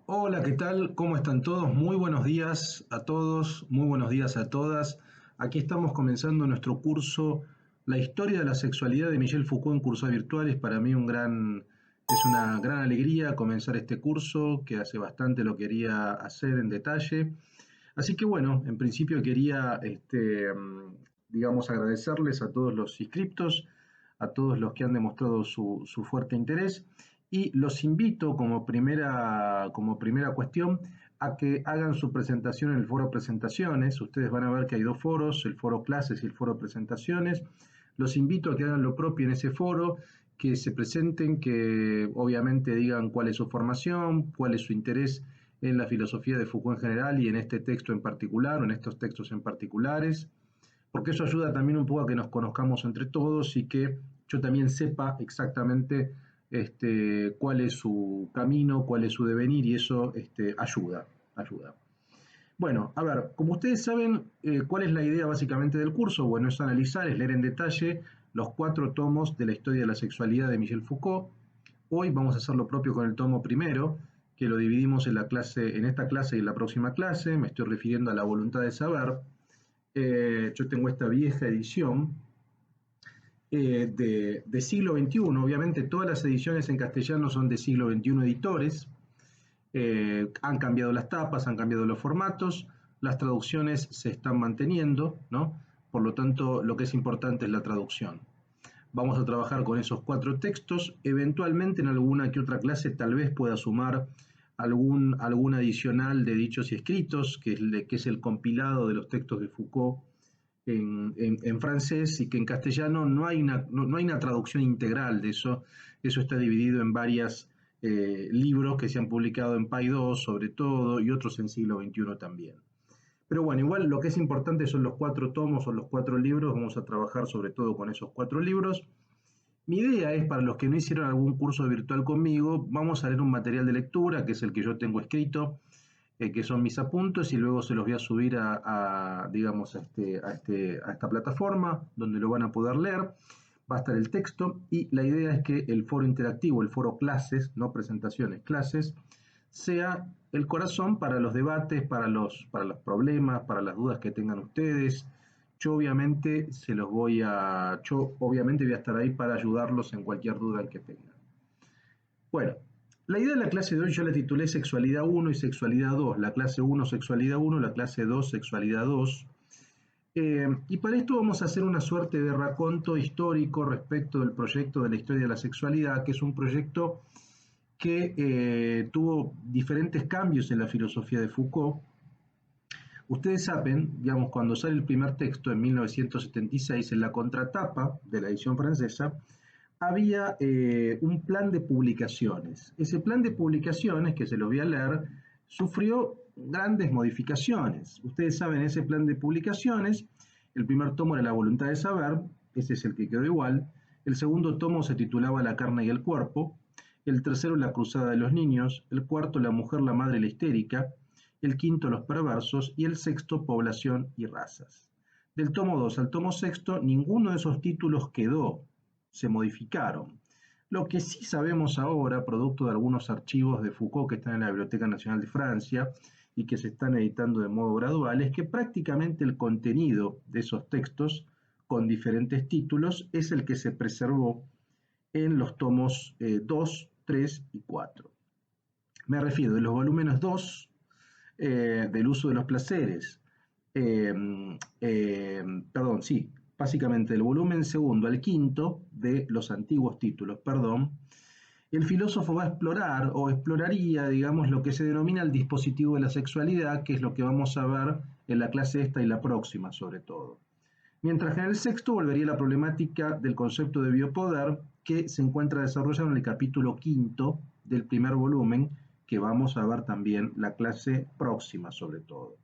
Hola, ¿qué tal? ¿Cómo están todos? Muy buenos días a todos, muy buenos días a todas. Aquí estamos comenzando nuestro curso La historia de la sexualidad de Michel Foucault en cursos virtuales. Para mí es una gran alegría comenzar este curso que hace bastante lo quería hacer en detalle. Así que bueno, en principio quería, digamos, agradecerles a todos los inscriptos, a todos los que han demostrado su fuerte interés y los invito como primera cuestión a que hagan su presentación en el foro presentaciones. Ustedes van a ver que hay dos foros, el foro clases y el foro presentaciones. Los invito a que hagan lo propio en ese foro, que se presenten, que obviamente digan cuál es su formación, cuál es su interés en la filosofía de Foucault en general y en este texto en particular o en estos textos en particulares, porque eso ayuda también un poco a que nos conozcamos entre todos y que yo también sepa exactamente cuál es su camino, cuál es su devenir y eso ayuda. Bueno, a ver, como ustedes saben, ¿cuál es la idea básicamente del curso? Bueno, es analizar, es leer en detalle los 4 tomos de la historia de la sexualidad de Michel Foucault. Hoy vamos a hacer lo propio con el tomo primero, que lo dividimos en esta clase y en la próxima clase. Me estoy refiriendo a la voluntad de saber. Yo tengo esta vieja edición de siglo XXI. Obviamente todas las ediciones en castellano son de siglo XXI editores. Han cambiado las tapas, han cambiado los formatos, las traducciones se están manteniendo, ¿no? Por lo tanto, lo que es importante es la traducción. Vamos a trabajar con esos 4 textos. Eventualmente en alguna que otra clase tal vez pueda sumar algún adicional de dichos y escritos, que es el compilado de los textos de Foucault en francés, y que en castellano no hay una traducción integral de eso. Eso está dividido en varios libros que se han publicado en Paidós sobre todo y otros en siglo XXI también. Pero bueno, igual lo que es importante son los 4 tomos o los 4 libros. Vamos a trabajar sobre todo con esos 4 libros. Mi idea es, para los que no hicieron algún curso virtual conmigo, vamos a leer un material de lectura, que es el que yo tengo escrito, que son mis apuntes, y luego se los voy a subir digamos, a esta plataforma, donde lo van a poder leer. Va a estar el texto, y la idea es que el foro interactivo, el foro clases, no presentaciones, clases, sea el corazón para los debates, para los problemas, para las dudas que tengan ustedes. Yo obviamente voy a estar ahí para ayudarlos en cualquier duda que tengan. Bueno, la idea de la clase de hoy yo la titulé Sexualidad 1 y Sexualidad 2. La clase 1, Sexualidad 1, la clase 2, Sexualidad 2. Y para esto vamos a hacer una suerte de raconto histórico respecto del proyecto de la historia de la sexualidad, que es un proyecto que tuvo diferentes cambios en la filosofía de Foucault. Ustedes saben, digamos, cuando sale el primer texto en 1976, en la contratapa de la edición francesa, había un plan de publicaciones. Ese plan de publicaciones, que se lo voy a leer, sufrió grandes modificaciones. Ustedes saben, ese plan de publicaciones, el primer tomo era La voluntad de saber, ese es el que quedó igual. El segundo tomo se titulaba La carne y el cuerpo. El tercero, La cruzada de los niños. El cuarto, La mujer, la madre y la histérica. El quinto, Los perversos. Y el sexto, Población y razas. Del tomo 2 al tomo sexto, ninguno de esos títulos quedó, se modificaron. Lo que sí sabemos ahora, producto de algunos archivos de Foucault que están en la Biblioteca Nacional de Francia y que se están editando de modo gradual, es que prácticamente el contenido de esos textos con diferentes títulos es el que se preservó en los tomos 2, 3 y 4. Me refiero de los volúmenes 2, del uso de los placeres, eh, perdón, sí, básicamente del volumen segundo al quinto de los antiguos títulos, perdón. El filósofo va a explorar o exploraría, digamos, lo que se denomina el dispositivo de la sexualidad, que es lo que vamos a ver en la clase esta y la próxima, sobre todo. Mientras que en el sexto volvería a la problemática del concepto de biopoder, que se encuentra desarrollado en el capítulo quinto del primer volumen, que vamos a ver también la clase próxima, sobre todo.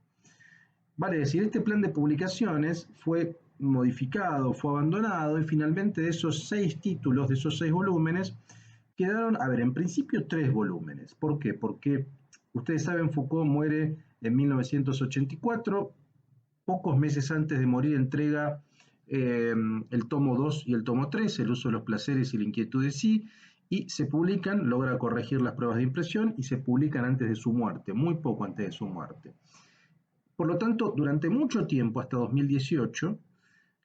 Vale decir, este plan de publicaciones fue modificado, fue abandonado, y finalmente de esos 6 títulos, de esos 6 volúmenes, quedaron, a ver, en principio 3 volúmenes. ¿Por qué? Porque ustedes saben, Foucault muere en 1984, pocos meses antes de morir entrega el tomo 2 y el tomo 3, El uso de los placeres y la inquietud de sí, y se publican, logra corregir las pruebas de impresión y se publican antes de su muerte, muy poco antes de su muerte. Por lo tanto, durante mucho tiempo, hasta 2018,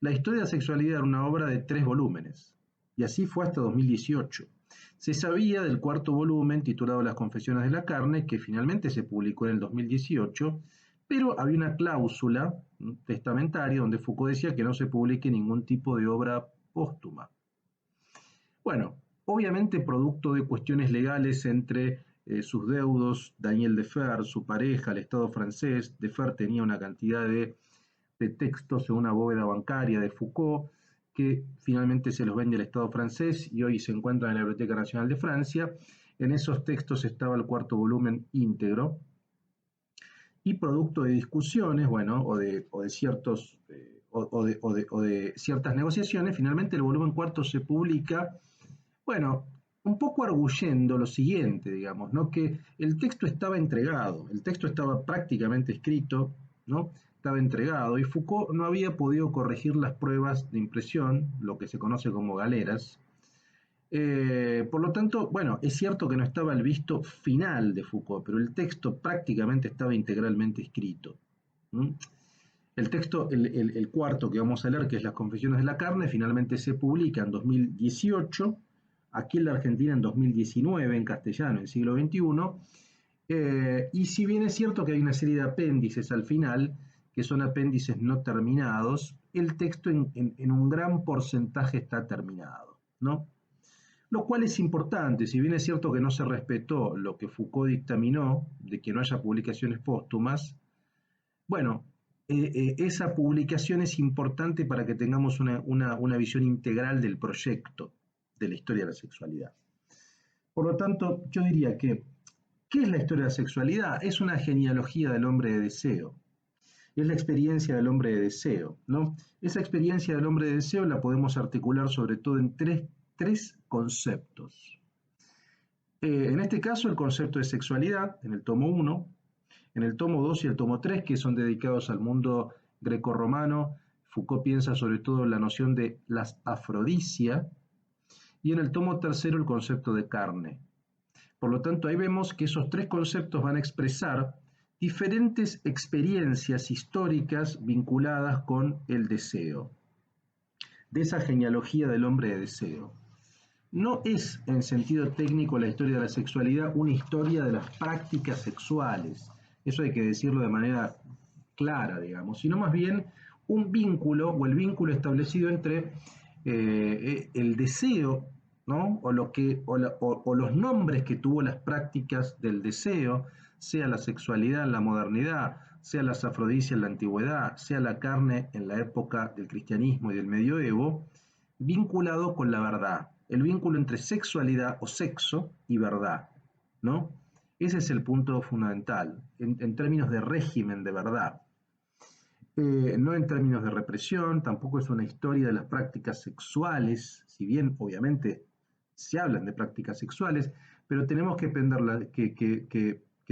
la historia de la sexualidad era una obra de 3 volúmenes, y así fue hasta 2018. Se sabía del cuarto volumen, titulado Las Confesiones de la Carne, que finalmente se publicó en el 2018, pero había una cláusula testamentaria donde Foucault decía que no se publique ningún tipo de obra póstuma. Bueno, obviamente producto de cuestiones legales entre sus deudos, Daniel Defer, su pareja, el Estado francés. Defer tenía una cantidad de textos en una bóveda bancaria de Foucault, que finalmente se los vende el Estado francés y hoy se encuentran en la Biblioteca Nacional de Francia. En esos textos estaba el cuarto volumen íntegro, y producto de discusiones, bueno, o de ciertas negociaciones, finalmente el volumen cuarto se publica, bueno, un poco arguyendo lo siguiente, digamos, ¿no? Que el texto estaba entregado, el texto estaba prácticamente escrito, ¿no? Estaba entregado y Foucault no había podido corregir las pruebas de impresión, lo que se conoce como galeras. Por lo tanto, bueno, es cierto que no estaba el visto final de Foucault, pero el texto prácticamente estaba integralmente escrito. ¿Mm? El texto, el cuarto que vamos a leer, que es Las Confesiones de la Carne, finalmente se publica en 2018, aquí en la Argentina en 2019, en castellano, en siglo XXI, y si bien es cierto que hay una serie de apéndices al final, que son apéndices no terminados, el texto en un gran porcentaje está terminado, ¿no? Lo cual es importante, si bien es cierto que no se respetó lo que Foucault dictaminó, de que no haya publicaciones póstumas, bueno, esa publicación es importante para que tengamos una visión integral del proyecto de la historia de la sexualidad. Por lo tanto, yo diría que, ¿qué es la historia de la sexualidad? Es una genealogía del hombre de deseo. Es la experiencia del hombre de deseo, ¿no? Esa experiencia del hombre de deseo la podemos articular sobre todo en tres conceptos. En este caso, el concepto de sexualidad, en el tomo 1, en el tomo 2 y el tomo 3, que son dedicados al mundo grecorromano, Foucault piensa sobre todo en la noción de las afrodisia, y en el tomo 3 el concepto de carne. Por lo tanto, ahí vemos que esos 3 conceptos van a expresar diferentes experiencias históricas vinculadas con el deseo, de esa genealogía del hombre de deseo. No es, en sentido técnico, la historia de la sexualidad una historia de las prácticas sexuales, eso hay que decirlo de manera clara, digamos, sino más bien un vínculo o el vínculo establecido entre el deseo, ¿no? o los nombres que tuvo las prácticas del deseo, sea la sexualidad en la modernidad, sea las afrodisias en la antigüedad, sea la carne en la época del cristianismo y del medioevo, vinculado con la verdad, el vínculo entre sexualidad o sexo y verdad, ¿no? Ese es el punto fundamental, en términos de régimen de verdad. No en términos de represión, tampoco es una historia de las prácticas sexuales, si bien obviamente se hablan de prácticas sexuales, pero tenemos que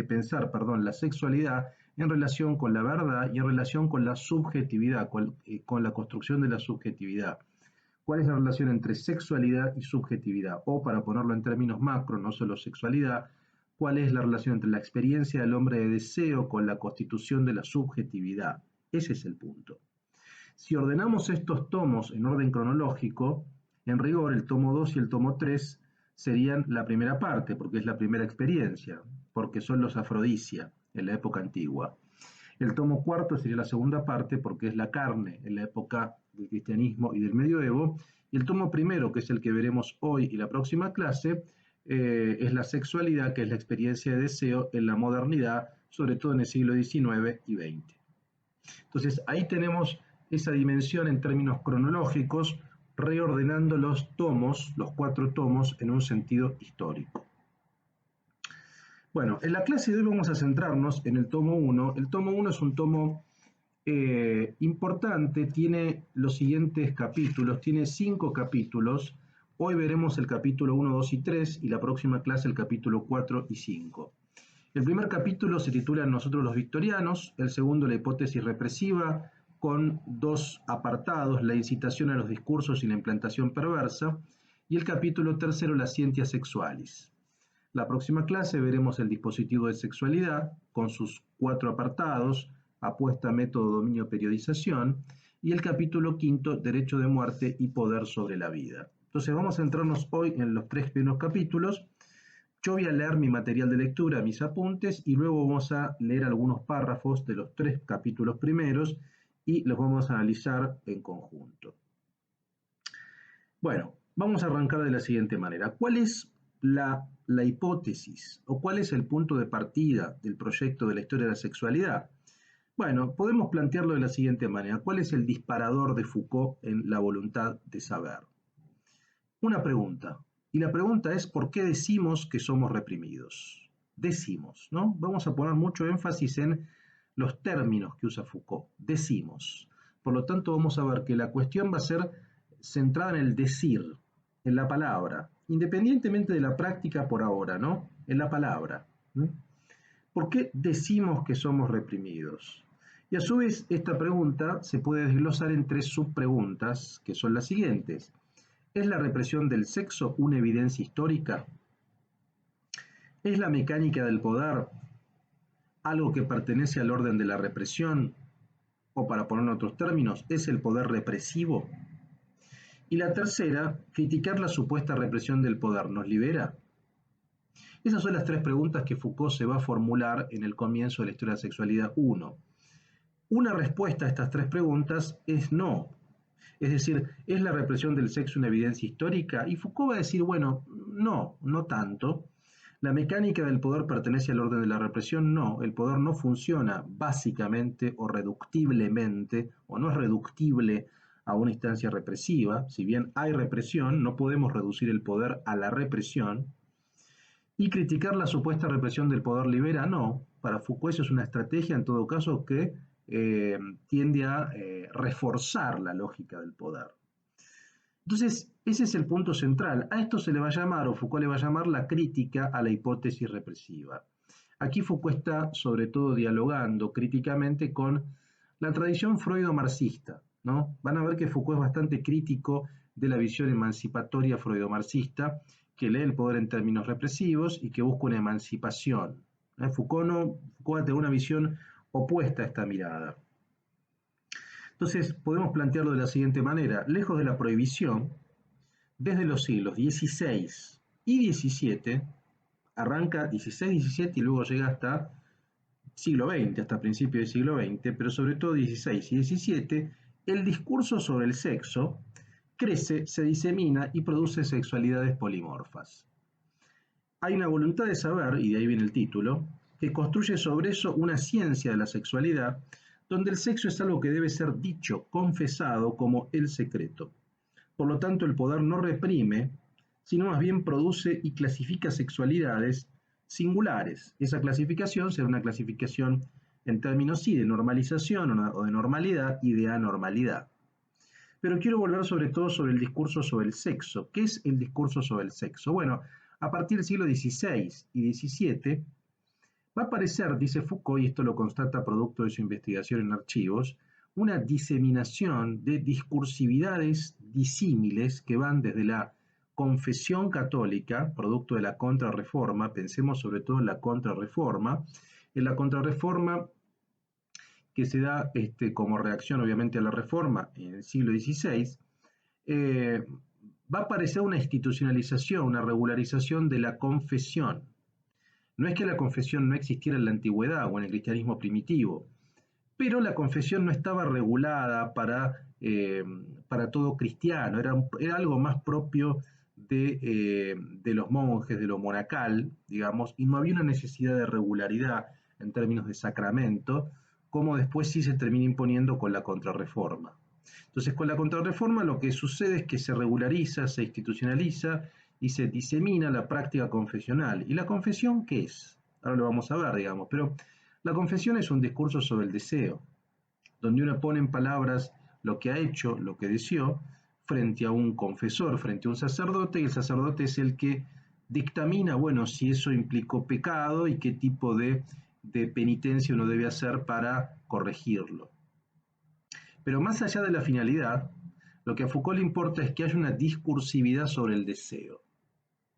pensar la sexualidad en relación con la verdad y en relación con la subjetividad, con la construcción de la subjetividad. ¿Cuál es la relación entre sexualidad y subjetividad? O, para ponerlo en términos macro, no solo sexualidad, ¿cuál es la relación entre la experiencia del hombre de deseo con la constitución de la subjetividad? Ese es el punto. Si ordenamos estos tomos en orden cronológico, en rigor el tomo 2 y el tomo 3 serían la primera parte, porque es la primera experiencia, porque son los afrodisia en la época antigua. El tomo 4 sería la segunda parte, porque es la carne en la época del cristianismo y del medioevo. Y el tomo primero, que es el que veremos hoy y la próxima clase, es la sexualidad, que es la experiencia de deseo en la modernidad, sobre todo en el siglo XIX y XX. Entonces, ahí tenemos esa dimensión en términos cronológicos, reordenando los tomos, los 4 tomos, en un sentido histórico. Bueno, en la clase de hoy vamos a centrarnos en el tomo 1. El tomo 1 es un tomo importante, tiene los siguientes capítulos, tiene 5 capítulos. Hoy veremos el capítulo 1, 2 y 3 y la próxima clase el capítulo 4 y 5. El primer capítulo se titula Nosotros los victorianos, el segundo La hipótesis represiva, con 2 apartados, la incitación a los discursos y la implantación perversa, y el capítulo tercero, las ciencias sexuales. La próxima clase veremos el dispositivo de sexualidad con sus 4 apartados, apuesta, método, dominio, periodización, y el capítulo quinto, derecho de muerte y poder sobre la vida. Entonces vamos a centrarnos hoy en los 3 primeros capítulos. Yo voy a leer mi material de lectura, mis apuntes, y luego vamos a leer algunos párrafos de los 3 capítulos primeros y los vamos a analizar en conjunto. Bueno, vamos a arrancar de la siguiente manera. ¿Cuál es la hipótesis o cuál es el punto de partida del proyecto de la historia de la sexualidad? Bueno, podemos plantearlo de la siguiente manera. ¿Cuál es el disparador de Foucault en la voluntad de saber? Una pregunta. Y la pregunta es, ¿por qué decimos que somos reprimidos? Decimos, ¿no? Vamos a poner mucho énfasis en los términos que usa Foucault. Decimos. Por lo tanto, vamos a ver que la cuestión va a ser centrada en el decir, en la palabra, independientemente de la práctica por ahora, ¿no? En la palabra. ¿No? ¿Por qué decimos que somos reprimidos? Y a su vez, esta pregunta se puede desglosar en 3 subpreguntas, que son las siguientes. ¿Es la represión del sexo una evidencia histórica? ¿Es la mecánica del poder algo que pertenece al orden de la represión? O para poner en otros términos, ¿es el poder represivo? Y la tercera, criticar la supuesta represión del poder, ¿nos libera? Esas son las 3 preguntas que Foucault se va a formular en el comienzo de la historia de la sexualidad 1. Una respuesta a estas 3 preguntas es no. Es decir, ¿es la represión del sexo una evidencia histórica? Y Foucault va a decir, bueno, no, no tanto. ¿La mecánica del poder pertenece al orden de la represión? No, el poder no funciona básicamente o reductiblemente, o no es reductible a una instancia represiva. Si bien hay represión, no podemos reducir el poder a la represión. Y criticar la supuesta represión del poder libera, no. Para Foucault eso es una estrategia, en todo caso, que tiende a reforzar la lógica del poder. Entonces, ese es el punto central. A esto se le va a llamar, o Foucault le va a llamar, la crítica a la hipótesis represiva. Aquí Foucault está, sobre todo, dialogando críticamente con la tradición freudo-marxista, ¿no? Van a ver que Foucault es bastante crítico de la visión emancipatoria freudo-marxista, que lee el poder en términos represivos y que busca una emancipación. Foucault tiene una visión opuesta a esta mirada. Entonces, podemos plantearlo de la siguiente manera. Lejos de la prohibición, desde los siglos XVI y XVII, arranca XVI, XVII y luego llega hasta siglo XX, hasta principios del siglo XX, pero sobre todo XVI y XVII, el discurso sobre el sexo crece, se disemina y produce sexualidades polimorfas. Hay una voluntad de saber, y de ahí viene el título, que construye sobre eso una ciencia de la sexualidad, donde el sexo es algo que debe ser dicho, confesado como el secreto. Por lo tanto, el poder no reprime, sino más bien produce y clasifica sexualidades singulares. Esa clasificación será una clasificación en términos sí de normalización o de normalidad y de anormalidad. Pero quiero volver sobre todo sobre el discurso sobre el sexo. ¿Qué es el discurso sobre el sexo? Bueno, a partir del siglo XVI y XVII va a aparecer, dice Foucault, y esto lo constata producto de su investigación en archivos, una diseminación de discursividades disímiles que van desde la confesión católica, producto de la contrarreforma, pensemos sobre todo en la contrarreforma que se da como reacción obviamente a la reforma en el siglo XVI, va a aparecer una institucionalización, una regularización de la confesión. No es que la confesión no existiera en la antigüedad o en el cristianismo primitivo, pero la confesión no estaba regulada para todo cristiano, era algo más propio de los monjes, de lo monacal, digamos, y no había una necesidad de regularidad en términos de sacramento, como después sí se termina imponiendo con la contrarreforma. Entonces, con la contrarreforma lo que sucede es que se regulariza, se institucionaliza y se disemina la práctica confesional. ¿Y la confesión qué es? Ahora lo vamos a ver, digamos, pero la confesión es un discurso sobre el deseo, donde uno pone en palabras lo que ha hecho, lo que deseó, frente a un confesor, frente a un sacerdote, y el sacerdote es el que dictamina, bueno, si eso implicó pecado y qué tipo de penitencia uno debe hacer para corregirlo. Pero más allá de la finalidad, Lo que a Foucault le importa es que haya una discursividad sobre el deseo.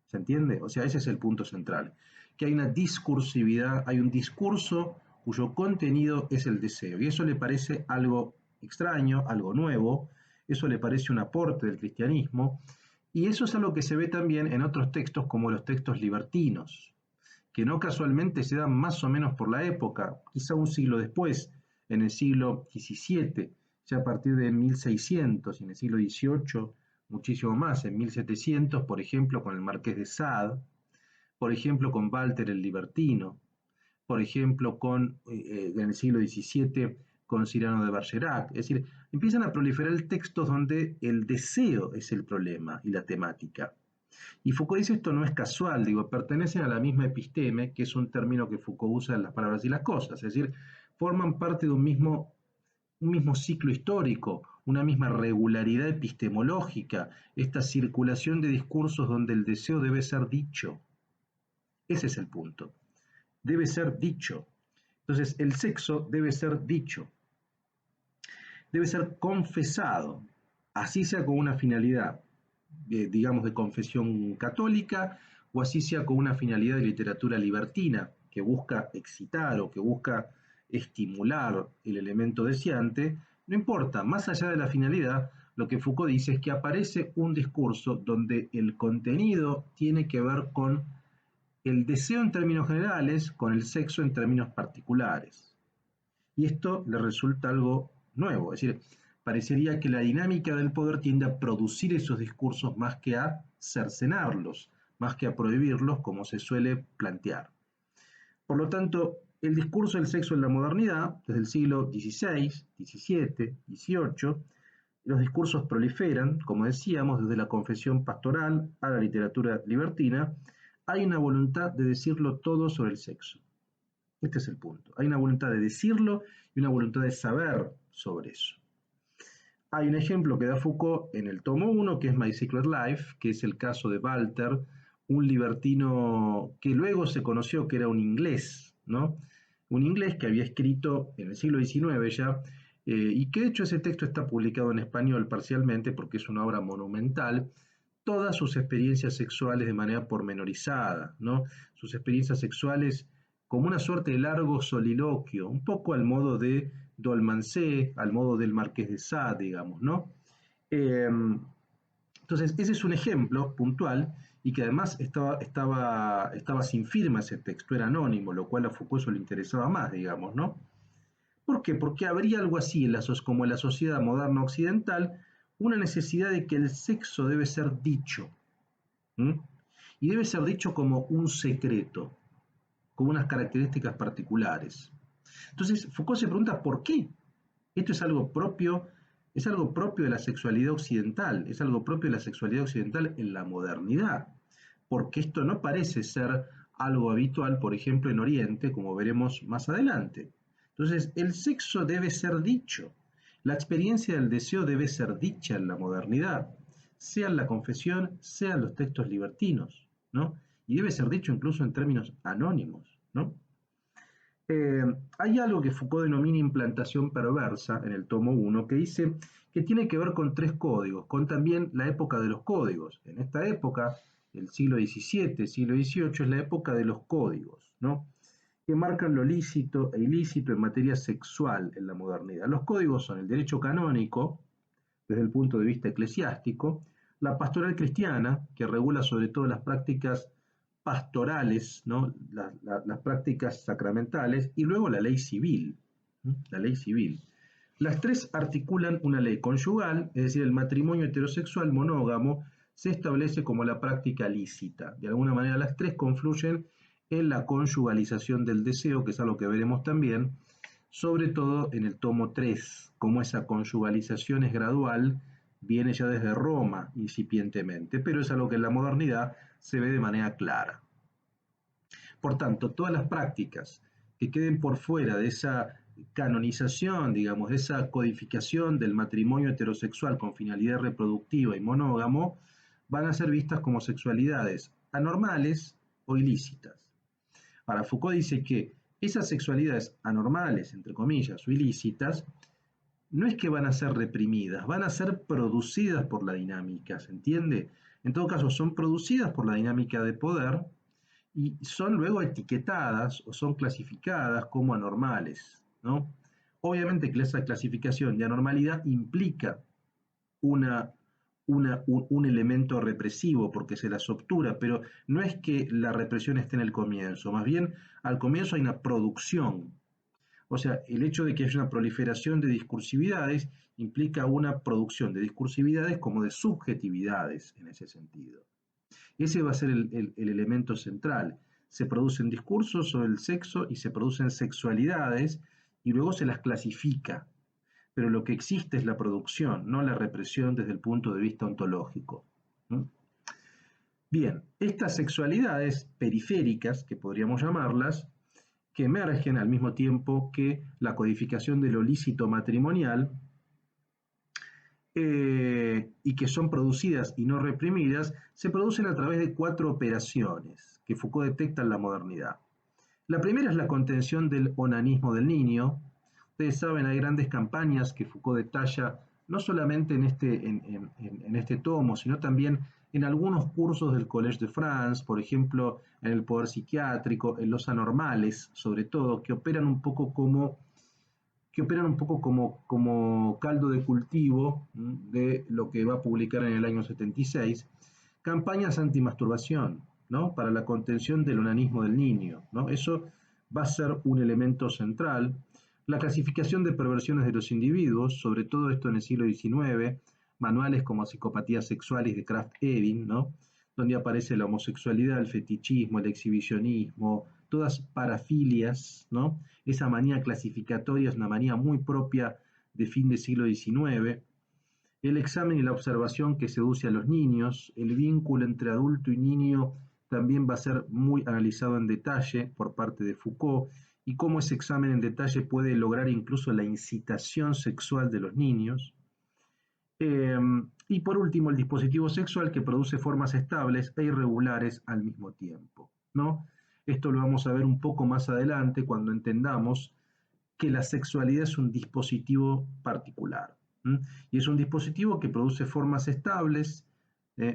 ¿Se entiende? O sea, ese es el punto central. Que hay una discursividad, hay un discurso cuyo contenido es el deseo. Y eso le parece algo extraño, algo nuevo, eso le parece un aporte del cristianismo, y eso es algo que se ve también en otros textos como los textos libertinos, que no casualmente se dan más o menos por la época, quizá un siglo después, en el siglo XVII, ya a partir de 1600, y en el siglo XVIII muchísimo más, en 1700, por ejemplo, con el Marqués de Sade, por ejemplo, con Walter el Libertino, por ejemplo, en el siglo XVII con Cyrano de Bergerac. Es decir, empiezan a proliferar textos donde el deseo es el problema y la temática. Y Foucault dice esto no es casual, digo, pertenecen a la misma episteme, que es un término que Foucault usa en las palabras y las cosas, es decir, forman parte de un mismo ciclo histórico, una misma regularidad epistemológica, esta circulación de discursos donde el deseo debe ser dicho. Ese es el punto. Debe ser dicho. Entonces, el sexo debe ser dicho, debe ser confesado, así sea con una finalidad, digamos, de confesión católica, o así sea con una finalidad de literatura libertina, que busca excitar o que busca estimular el elemento deseante, no importa, más allá de la finalidad, lo que Foucault dice es que aparece un discurso donde el contenido tiene que ver con el deseo en términos generales, con el sexo en términos particulares. Y esto le resulta algo nuevo, es decir, parecería que la dinámica del poder tiende a producir esos discursos más que a cercenarlos, más que a prohibirlos, como se suele plantear. Por lo tanto, el discurso del sexo en la modernidad, desde el siglo XVI, XVII, XVIII, los discursos proliferan, como decíamos, desde la confesión pastoral a la literatura libertina, hay una voluntad de decirlo todo sobre el sexo. Este es el punto. Hay una voluntad de decirlo y una voluntad de saber sobre eso. Hay un ejemplo que da Foucault en el tomo 1, que es My Secret Life, que es el caso de Walter, un libertino que luego se conoció que era un inglés, ¿no? Un inglés que había escrito en el siglo XIX ya, y que de hecho ese texto está publicado en español parcialmente porque es una obra monumental, todas sus experiencias sexuales de manera pormenorizada, ¿no? Sus experiencias sexuales como una suerte de largo soliloquio, un poco al modo de Dolmancé, al modo del Marqués de Sade, digamos, ¿no? Eh, entonces, ese es un ejemplo puntual y que además estaba sin firma ese texto, era anónimo, lo cual a Foucault eso le interesaba más, digamos, ¿no? ¿Por qué? Porque habría algo así como en la sociedad moderna occidental, una necesidad de que el sexo debe ser dicho, ¿m? Y debe ser dicho como un secreto, con unas características particulares. Entonces, Foucault se pregunta por qué. Esto es algo propio de la sexualidad occidental, es algo propio de la sexualidad occidental en la modernidad, porque esto no parece ser algo habitual, por ejemplo, en Oriente, como veremos más adelante. Entonces, el sexo debe ser dicho, la experiencia del deseo debe ser dicha en la modernidad, sea en la confesión, sea en los textos libertinos, ¿no? Y debe ser dicho incluso en términos anónimos, ¿no? Eh, Hay algo que Foucault denomina implantación perversa en el tomo 1, que dice que tiene que ver con tres códigos, con también la época de los códigos. En esta época, el siglo XVII, siglo XVIII, es la época de los códigos, ¿no? Que marcan lo lícito e ilícito en materia sexual en la modernidad. Los códigos son el derecho canónico, desde el punto de vista eclesiástico, la pastoral cristiana, que regula sobre todo las prácticas pastorales, ¿no? Las prácticas sacramentales, y luego la ley civil. La ley civil. Las tres articulan una ley conyugal, es decir, el matrimonio heterosexual monógamo se establece como la práctica lícita. De alguna manera las tres confluyen en la conyugalización del deseo, que es algo que veremos también, sobre todo en el tomo 3, como esa conyugalización es gradual, viene ya desde Roma incipientemente, pero es algo que en la modernidad se ve de manera clara. Por tanto, todas las prácticas que queden por fuera de esa canonización, digamos, de esa codificación del matrimonio heterosexual con finalidad reproductiva y monógamo, van a ser vistas como sexualidades anormales o ilícitas. Ahora, Foucault dice que esas sexualidades anormales, entre comillas, o ilícitas, no es que van a ser reprimidas, van a ser producidas por la dinámica, ¿se entiende? En todo caso, son producidas por la dinámica de poder y son luego etiquetadas o son clasificadas como anormales, ¿no? Obviamente que esa clasificación de anormalidad implica una, un elemento represivo porque se las obtura, pero no es que la represión esté en el comienzo, más bien al comienzo hay una producción. O sea, el hecho de que haya una proliferación de discursividades implica una producción de discursividades como de subjetividades en ese sentido. Ese va a ser el elemento central. Se producen discursos sobre el sexo y se producen sexualidades y luego se las clasifica. Pero lo que existe es la producción, no la represión desde el punto de vista ontológico. ¿Mm? Bien, estas sexualidades periféricas, que podríamos llamarlas, que emergen al mismo tiempo que la codificación de lo lícito matrimonial, y que son producidas y no reprimidas, se producen a través de 4 operaciones que Foucault detecta en la modernidad. La primera es la contención del onanismo del niño. Ustedes saben, hay grandes campañas que Foucault detalla, no solamente en este tomo, sino también en algunos cursos del Collège de France, por ejemplo, en el poder psiquiátrico, en los anormales, sobre todo, que operan un poco como caldo de cultivo de lo que va a publicar en el año 76, campañas antimasturbación, ¿no? Para la contención del onanismo del niño, ¿no? Eso va a ser un elemento central. La clasificación de perversiones de los individuos, sobre todo esto en el siglo XIX, manuales como Psicopatías Sexuales de Kraft-Ebing, ¿no? Donde aparece la homosexualidad, el fetichismo, el exhibicionismo, todas parafilias, ¿no? Esa manía clasificatoria es una manía muy propia de fin del siglo XIX. El examen y la observación que seduce a los niños, el vínculo entre adulto y niño también va a ser muy analizado en detalle por parte de Foucault y cómo ese examen en detalle puede lograr incluso la incitación sexual de los niños. Y por último, el dispositivo sexual que produce formas estables e irregulares al mismo tiempo, ¿no? Esto lo vamos a ver un poco más adelante cuando entendamos que la sexualidad es un dispositivo particular. ¿M? Y es un dispositivo que produce formas estables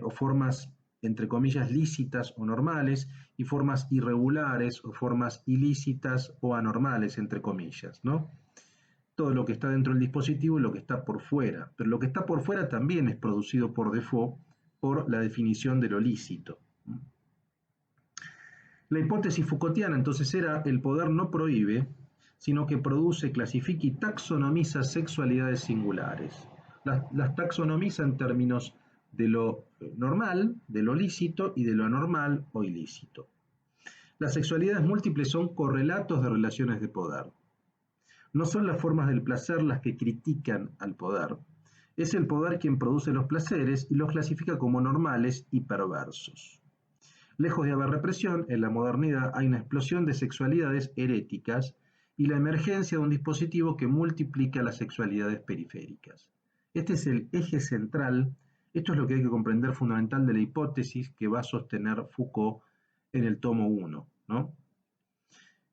o formas, entre comillas, lícitas o normales y formas irregulares o formas ilícitas o anormales, entre comillas, ¿no? Todo lo que está dentro del dispositivo y lo que está por fuera. Pero lo que está por fuera también es producido por default por la definición de lo lícito. La hipótesis Foucaultiana entonces era el poder no prohíbe, sino que produce, clasifica y taxonomiza sexualidades singulares. Las taxonomiza en términos de lo normal, de lo lícito y de lo anormal o ilícito. Las sexualidades múltiples son correlatos de relaciones de poder. No son las formas del placer las que critican al poder. Es el poder quien produce los placeres y los clasifica como normales y perversos. Lejos de haber represión, en la modernidad hay una explosión de sexualidades heréticas y la emergencia de un dispositivo que multiplica las sexualidades periféricas. Este es el eje central, esto es lo que hay que comprender fundamental de la hipótesis que va a sostener Foucault en el tomo 1, ¿no?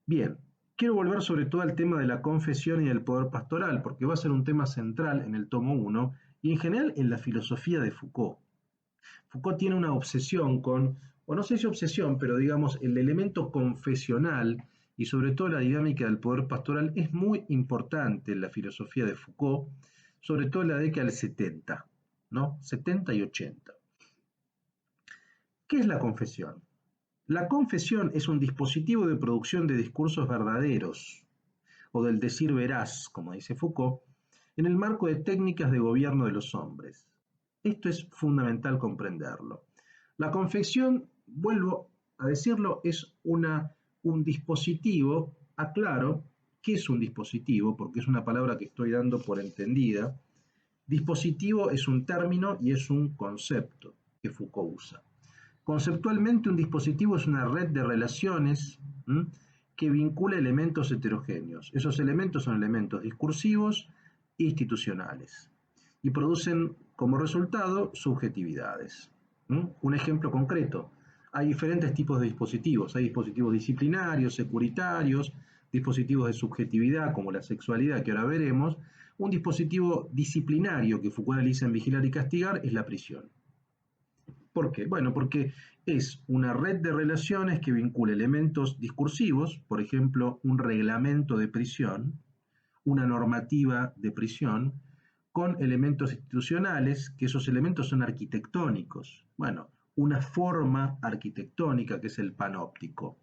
Bien, quiero volver sobre todo al tema de la confesión y del poder pastoral, porque va a ser un tema central en el tomo 1 y en general en la filosofía de Foucault. Foucault tiene una obsesión con, o no sé si obsesión, pero digamos el elemento confesional y sobre todo la dinámica del poder pastoral es muy importante en la filosofía de Foucault, sobre todo en la década del 70, ¿no? 70 y 80. ¿Qué es la confesión? La confesión es un dispositivo de producción de discursos verdaderos, o del decir veraz, como dice Foucault, en el marco de técnicas de gobierno de los hombres. Esto es fundamental comprenderlo. La confesión, vuelvo a decirlo, es un dispositivo, aclaro, ¿qué es un dispositivo? Porque es una palabra que estoy dando por entendida. Dispositivo es un término y es un concepto que Foucault usa. Conceptualmente, un dispositivo es una red de relaciones que vincula elementos heterogéneos. Esos elementos son elementos discursivos e institucionales y producen como resultado subjetividades. Un ejemplo concreto: hay diferentes tipos de dispositivos. Hay dispositivos disciplinarios, securitarios, dispositivos de subjetividad como la sexualidad que ahora veremos, Un dispositivo disciplinario que Foucault analiza en Vigilar y Castigar es la prisión. ¿Por qué? Bueno, porque es una red de relaciones que vincula elementos discursivos, por ejemplo, un reglamento de prisión, una normativa de prisión, con elementos institucionales, que esos elementos son arquitectónicos. Bueno, una forma arquitectónica que es el panóptico.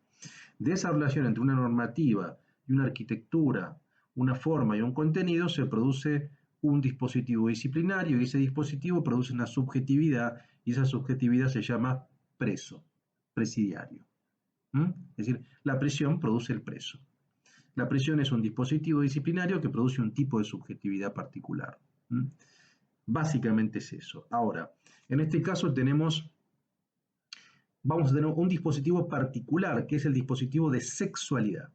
De esa relación entre una normativa y una arquitectura, una forma y un contenido, se produce un dispositivo disciplinario y ese dispositivo produce una subjetividad y esa subjetividad se llama preso, presidiario. Es decir, la prisión produce el preso. La prisión es un dispositivo disciplinario que produce un tipo de subjetividad particular. Básicamente es eso. Ahora, en este caso vamos a tener un dispositivo particular, que es el dispositivo de sexualidad,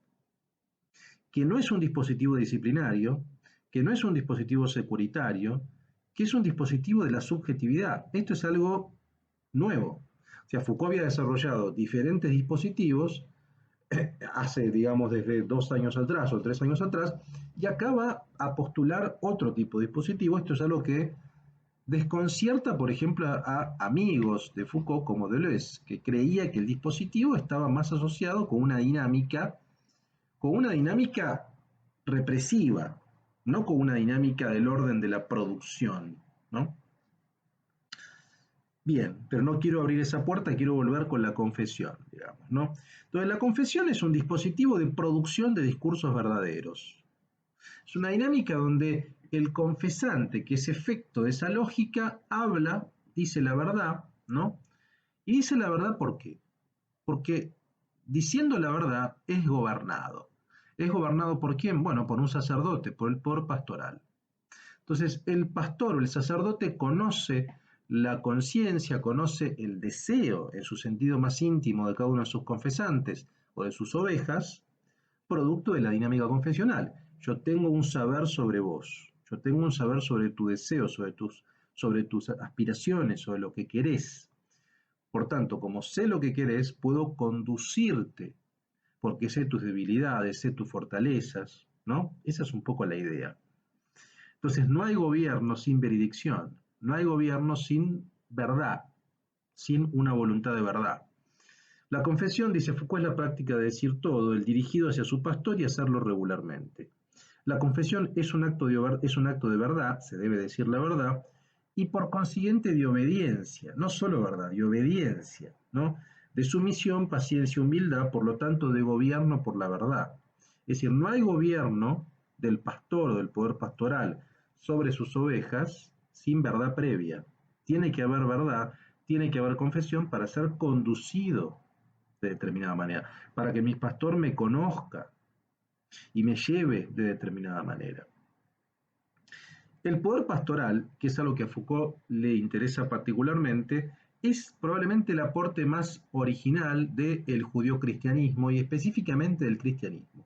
que no es un dispositivo disciplinario, que no es un dispositivo securitario, que es un dispositivo de la subjetividad. Esto es algo nuevo. O sea, Foucault había desarrollado diferentes dispositivos hace, digamos, desde 2 años atrás o 3 años atrás, y acaba a postular otro tipo de dispositivo. Esto es algo que desconcierta, por ejemplo, a amigos de Foucault como Deleuze, que creía que el dispositivo estaba más asociado con una dinámica represiva, no con una dinámica del orden de la producción, ¿no? Bien, pero no quiero abrir esa puerta, quiero volver con la confesión, digamos, ¿no? Entonces, la confesión es un dispositivo de producción de discursos verdaderos. Es una dinámica donde el confesante, que es efecto de esa lógica, habla, dice la verdad, ¿no? Y dice la verdad ¿por qué? Porque diciendo la verdad es gobernado. ¿Es gobernado por quién? Bueno, por un sacerdote, por el poder pastoral. Entonces, el pastor o el sacerdote conoce la conciencia, conoce el deseo en su sentido más íntimo de cada uno de sus confesantes o de sus ovejas, producto de la dinámica confesional. Yo tengo un saber sobre vos, yo tengo un saber sobre tu deseo, sobre tus aspiraciones, sobre lo que querés. Por tanto, como sé lo que querés, puedo conducirte, porque sé tus debilidades, sé tus fortalezas, ¿no? Esa es un poco la idea. Entonces, no hay gobierno sin veredicción, no hay gobierno sin verdad, sin una voluntad de verdad. La confesión, dice Foucault, es la práctica de decir todo, el dirigido hacia su pastor y hacerlo regularmente. La confesión es un acto de verdad, se debe decir la verdad, y por consiguiente de obediencia, no solo verdad, de obediencia, ¿no? De sumisión, paciencia, humildad, por lo tanto de gobierno por la verdad. Es decir, no hay gobierno del pastor o del poder pastoral sobre sus ovejas sin verdad previa. Tiene que haber verdad, tiene que haber confesión para ser conducido de determinada manera, para que mi pastor me conozca y me lleve de determinada manera. El poder pastoral, que es algo que a Foucault le interesa particularmente, es probablemente el aporte más original del judio-cristianismo y específicamente del cristianismo.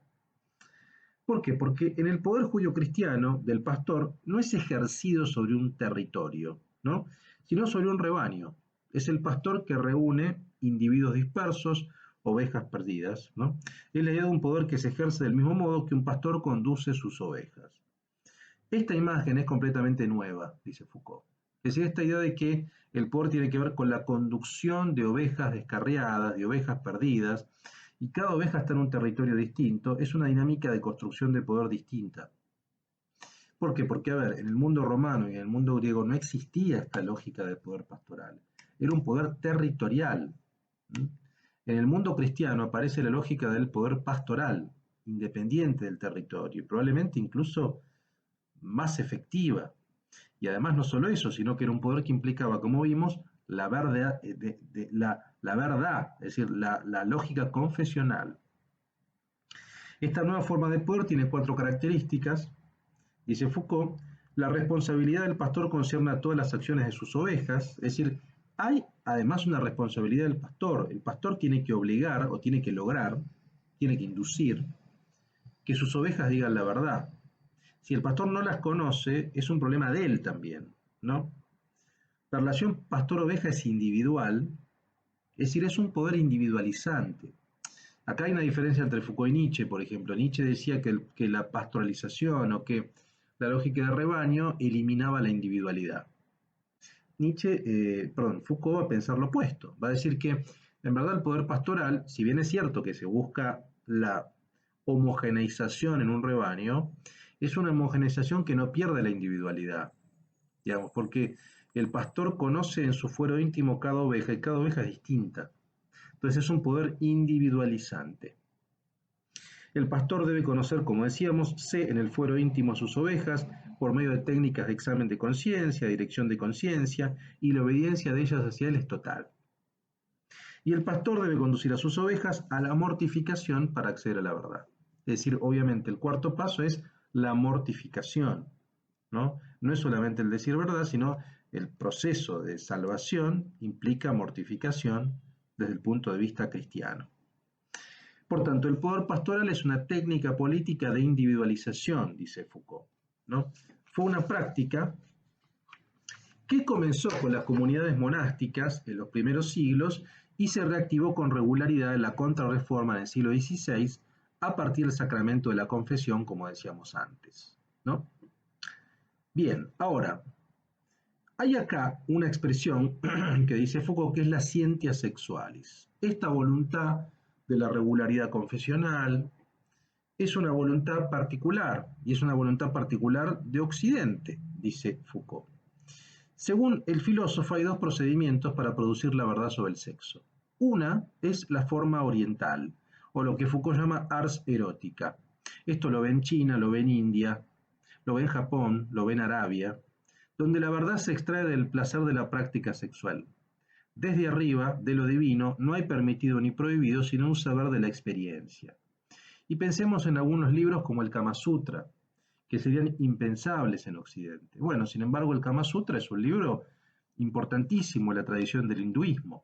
¿Por qué? Porque en el poder judío-cristiano del pastor no es ejercido sobre un territorio, ¿no? Sino sobre un rebaño. Es el pastor que reúne individuos dispersos, ovejas perdidas, ¿no? Es la idea de un poder que se ejerce del mismo modo que un pastor conduce sus ovejas. Esta imagen es completamente nueva, dice Foucault. Es decir, esta idea de que el poder tiene que ver con la conducción de ovejas descarriadas, de ovejas perdidas, y cada oveja está en un territorio distinto, es una dinámica de construcción de poder distinta. ¿Por qué? Porque, a ver, en el mundo romano y en el mundo griego no existía esta lógica de poder pastoral. Era un poder territorial. En el mundo cristiano aparece la lógica del poder pastoral, independiente del territorio, y probablemente incluso más efectiva. Y además no solo eso, sino que era un poder que implicaba, como vimos, la verdad, es decir, la lógica confesional. Esta nueva forma de poder tiene 4 características, dice Foucault. La responsabilidad del pastor concierne a todas las acciones de sus ovejas, es decir, hay además una responsabilidad del pastor. El pastor tiene que obligar o tiene que lograr, tiene que inducir que sus ovejas digan la verdad. Si el pastor no las conoce, es un problema de él también, ¿no? La relación pastor-oveja es individual, es decir, es un poder individualizante. Acá hay una diferencia entre Foucault y Nietzsche, por ejemplo. Nietzsche decía que la pastoralización o que La lógica de rebaño eliminaba la individualidad. Foucault va a pensar lo opuesto. Va a decir que, en verdad, el poder pastoral, si bien es cierto que se busca la homogeneización en un rebaño, es una homogeneización que no pierde la individualidad, digamos, porque el pastor conoce en su fuero íntimo cada oveja y cada oveja es distinta. Entonces es un poder individualizante. El pastor debe conocer, como decíamos, en el fuero íntimo a sus ovejas por medio de técnicas de examen de conciencia, dirección de conciencia, y la obediencia de ellas hacia él es total. Y el pastor debe conducir a sus ovejas a la mortificación para acceder a la verdad. Es decir, obviamente el cuarto paso es la mortificación, ¿no? No es solamente el decir verdad, sino el proceso de salvación implica mortificación desde el punto de vista cristiano. Por tanto, el poder pastoral es una técnica política de individualización, dice Foucault, ¿no? Fue una práctica que comenzó con las comunidades monásticas en los primeros siglos y se reactivó con regularidad en la Contrarreforma en el siglo XVI a partir del sacramento de la confesión, como decíamos antes, ¿no? Bien, ahora, hay acá una expresión que dice Foucault que es la scientia sexualis. Esta voluntad de la regularidad confesional es una voluntad particular, y es una voluntad particular de Occidente, dice Foucault. Según el filósofo, hay dos procedimientos para producir la verdad sobre el sexo. Una es la forma oriental, o lo que Foucault llama ars erótica. Esto lo ve en China, lo ve en India, lo ve en Japón, lo ve en Arabia, donde la verdad se extrae del placer de la práctica sexual. Desde arriba, de lo divino, no hay permitido ni prohibido, sino un saber de la experiencia. Y pensemos en algunos libros como el Kama Sutra, que serían impensables en Occidente. Bueno, sin embargo, el Kama Sutra es un libro importantísimo en la tradición del hinduismo.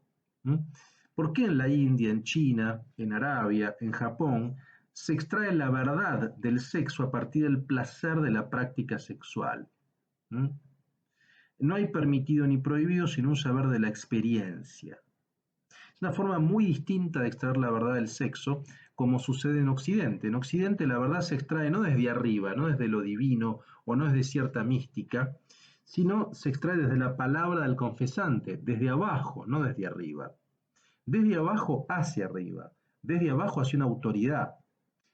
¿Por qué en la India, en China, en Arabia, en Japón, se extrae la verdad del sexo a partir del placer de la práctica sexual? No hay permitido ni prohibido, sino un saber de la experiencia. Es una forma muy distinta de extraer la verdad del sexo, como sucede en Occidente. En Occidente la verdad se extrae no desde arriba, no desde lo divino o no desde cierta mística, sino se extrae desde la palabra del confesante, desde abajo, no desde arriba. Desde abajo hacia arriba, desde abajo hacia una autoridad.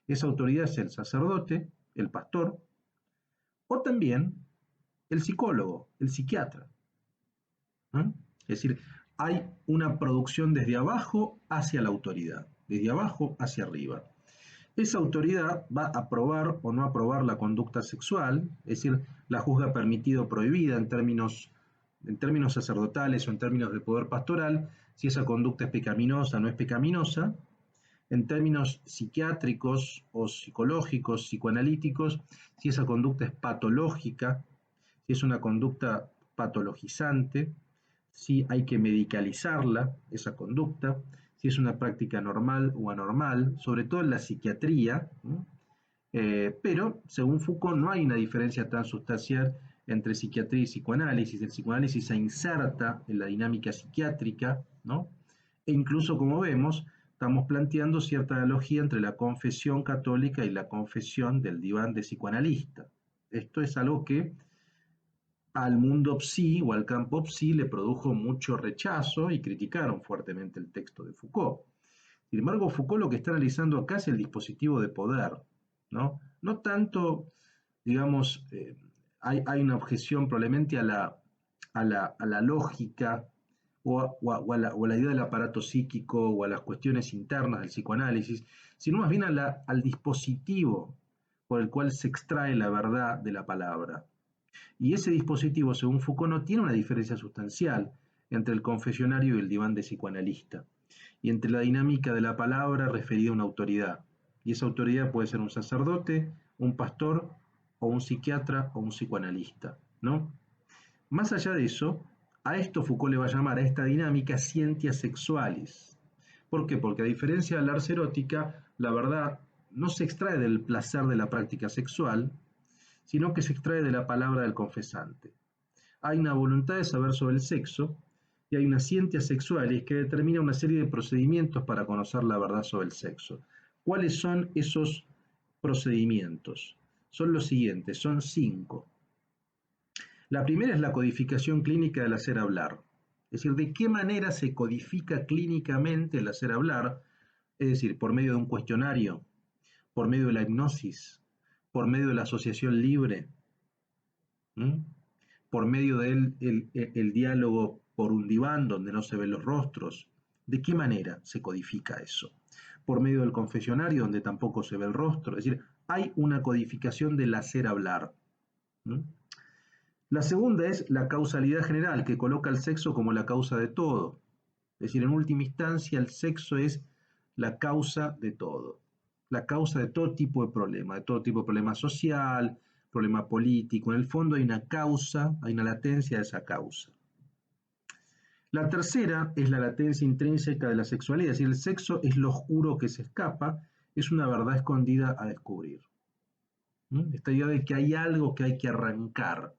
Esa autoridad es el sacerdote, el pastor, o también el psicólogo, el psiquiatra. Es decir, hay una producción desde abajo hacia la autoridad, desde abajo hacia arriba. Esa autoridad va a aprobar o no aprobar la conducta sexual, es decir, la juzga permitida o prohibida en términos sacerdotales o en términos de poder pastoral, si esa conducta es pecaminosa o no es pecaminosa, en términos psiquiátricos o psicológicos, psicoanalíticos, si esa conducta es patológica, si es una conducta patologizante, si hay que medicalizarla, esa conducta, si es una práctica normal o anormal, sobre todo en la psiquiatría, pero según Foucault no hay una diferencia tan sustancial entre psiquiatría y psicoanálisis. El psicoanálisis se inserta en la dinámica psiquiátrica, ¿no? E incluso, como vemos, estamos planteando cierta analogía entre la confesión católica y la confesión del diván de psicoanalista. Esto es algo que al mundo psi o al campo psi le produjo mucho rechazo y criticaron fuertemente el texto de Foucault. Sin embargo, Foucault lo que está analizando acá es el dispositivo de poder, ¿no? No tanto, digamos, hay una objeción probablemente a la lógica o a la idea del aparato psíquico o a las cuestiones internas del psicoanálisis, sino más bien al dispositivo por el cual se extrae la verdad de la palabra. Y ese dispositivo, según Foucault, no tiene una diferencia sustancial entre el confesionario y el diván de psicoanalista, y entre la dinámica de la palabra referida a una autoridad. Y esa autoridad puede ser un sacerdote, un pastor, o un psiquiatra, o un psicoanalista, ¿no? Más allá de eso, a esto Foucault le va a llamar, a esta dinámica, scientia sexualis. ¿Por qué? Porque a diferencia de la ars erótica, la verdad no se extrae del placer de la práctica sexual, sino que se extrae de la palabra del confesante. Hay una voluntad de saber sobre el sexo y hay una scientia sexualis que determina una serie de procedimientos para conocer la verdad sobre el sexo. ¿Cuáles son esos procedimientos? son los siguientes, son 5. La primera es la codificación clínica del hacer hablar. Es decir, de qué manera se codifica clínicamente el hacer hablar, es decir, por medio de un cuestionario, por medio de la hipnosis, por medio de la asociación libre, ¿m? Por medio del el diálogo por un diván donde no se ven los rostros. ¿De qué manera se codifica eso? Por medio del confesionario donde tampoco se ve el rostro. Es decir, hay una codificación del hacer hablar. ¿M? La segunda es la causalidad general, que coloca el sexo como la causa de todo. Es decir, en última instancia, el sexo es la causa de todo. La causa de todo tipo de todo tipo de problema social, problema político. En el fondo hay una causa, hay una latencia de esa causa. La tercera es la latencia intrínseca de la sexualidad, es decir, el sexo es lo oscuro que se escapa, es una verdad escondida a descubrir. Esta idea de que hay algo que hay que arrancar.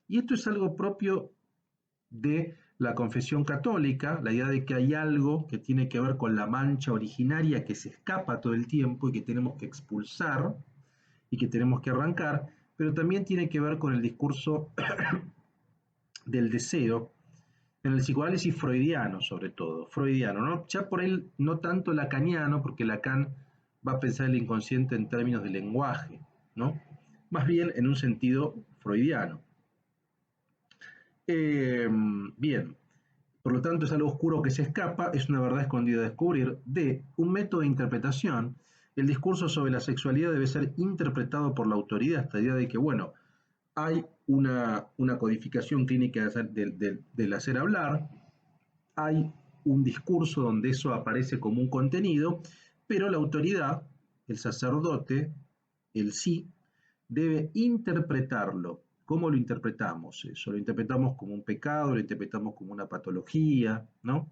Y esto es algo propio de la confesión católica, la idea de que hay algo que tiene que ver con la mancha originaria que se escapa todo el tiempo y que tenemos que expulsar y que tenemos que arrancar, pero también tiene que ver con el discurso del deseo, en el psicoanálisis freudiano sobre todo, freudiano, ¿no? Ya por él no tanto lacaniano, porque Lacan va a pensar el inconsciente en términos de lenguaje, ¿no? Más bien en un sentido freudiano. Bien, por lo tanto es algo oscuro que se escapa, es una verdad escondida a descubrir. D, un método de interpretación. El discurso sobre la sexualidad debe ser interpretado por la autoridad, esta idea de que, bueno, hay una codificación clínica del hacer hablar, hay un discurso donde eso aparece como un contenido, pero la autoridad, el sacerdote, el sí, debe interpretarlo. ¿Cómo lo interpretamos eso? Lo interpretamos como un pecado, lo interpretamos como una patología, ¿no?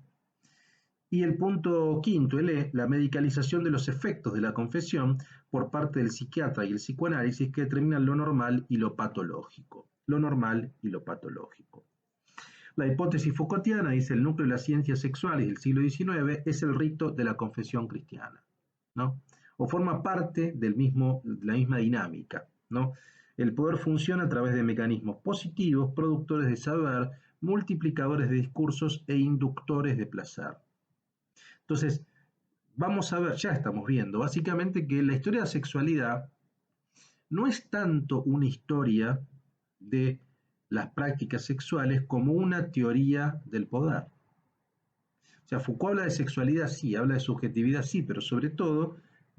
Y el punto quinto, el E, la medicalización de los efectos de la confesión por parte del psiquiatra y el psicoanálisis que determinan lo normal y lo patológico. Lo normal y lo patológico. La hipótesis Foucaultiana dice el núcleo de las ciencias sexuales del siglo XIX es el rito de la confesión cristiana, ¿no? O forma parte de la misma dinámica, ¿no? El poder funciona a través de mecanismos positivos, productores de saber, multiplicadores de discursos e inductores de placer. Entonces, vamos a ver, ya estamos viendo, básicamente que la historia de la sexualidad no es tanto una historia de las prácticas sexuales como una teoría del poder. O sea, Foucault habla de sexualidad, sí, habla de subjetividad, sí, pero sobre todo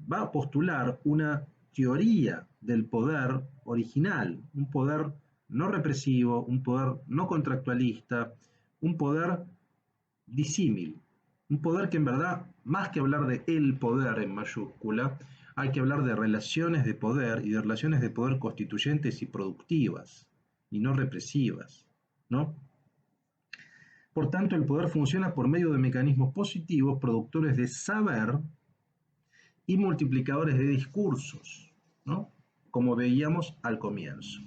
va a postular una teoría del poder original, un poder no represivo, un poder no contractualista, un poder disímil, un poder que en verdad, más que hablar de el poder en mayúscula, hay que hablar de relaciones de poder y de relaciones de poder constituyentes y productivas, y no represivas, ¿no? Por tanto, el poder funciona por medio de mecanismos positivos, productores de saber y multiplicadores de discursos, ¿no? Como veíamos al comienzo.